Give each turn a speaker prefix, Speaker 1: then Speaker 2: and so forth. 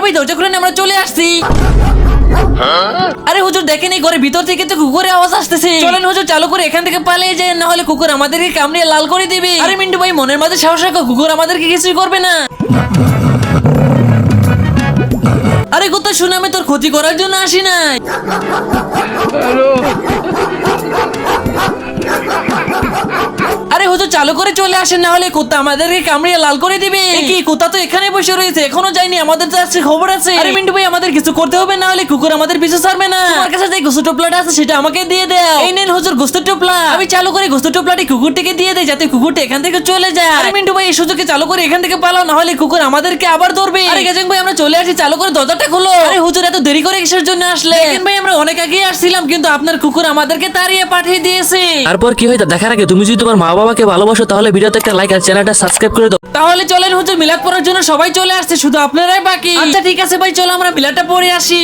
Speaker 1: ভাই দরজা খুলে আমরা চলে আসছি। আরে হুজুর দেখেন এই ঘরের ভিতর থেকে তো কুকুরের আওয়াজ আসতেছে। চলেন হুজুর চালু করে এখান থেকে পালিয়ে যায়, না হলে কুকুর আমাদেরকে কামড়িয়ে লাল করে দিবে। আরে মিন্টু ভাই মনের মাঝে সাহস রাখো, কুকুর আমাদেরকে কিছুই করবে না। আরে কুত্তা শুনে আমি তোর ক্ষতি করার জন্য আসি নাই। আরে হুজুর চালু করে চলে আসেন, না হলে কুত্তা আমাদেরকে কামড়িয়ে লাল করে দিবে। কি কুত্তা তো এখানে বসে রয়েছে, এখনো যায়নি, আমাদের তো আজকে খবর আছে। আরে মিন্টু ভাই আমাদের কিছু করতে হবে, না হলে কুকুর আমাদের পিছু ছাড়বে না। আমার কাছে যে গোস্ত টোপলাটা আছে সেটা আমাকে দিয়ে দাও। এই নেন হুজুর গোস্ত টোপলা। আমি চালু করে গোস্ত টোপলাটি কুকুরটিকে দিয়ে দেই, যাতে কুকুরটা এখান থেকে চলে যায়। আরে মিন্টু ভাই এই সুযোগে চালু করে এখান থেকে পালাও, না হলে কুকুর আমাদেরকে আবার ধরবে। আরে গেজেং ভাই আমরা চলে আসি, চালু করে দরজাটা খোলো। আরে হুজুর এত দেরি করে কিসের জন্য আসলে? দেখেন ভাই আমরা অনেক আগে আসছিলাম, কিন্তু আপনার কুকুর আমাদেরকে তাড়িয়ে পাঠিয়ে দিয়েছে।
Speaker 2: তারপর কি হয় তা দেখার আগে তুমি যদি তোমার মা বাবাকে ভালোবাসো তাহলে ভিডিওতে একটা লাইক আর চ্যানেলটা সাবস্ক্রাইব করে দাও।
Speaker 1: তাহলে চলেন হুজুর মিলাদ পড়ার জন্য সবাই চলে আসছে, শুধু আপনারাই বাকি। আচ্ছা ঠিক আছে ভাই, চলো আমরা মিলাদটা পড়ে আসি।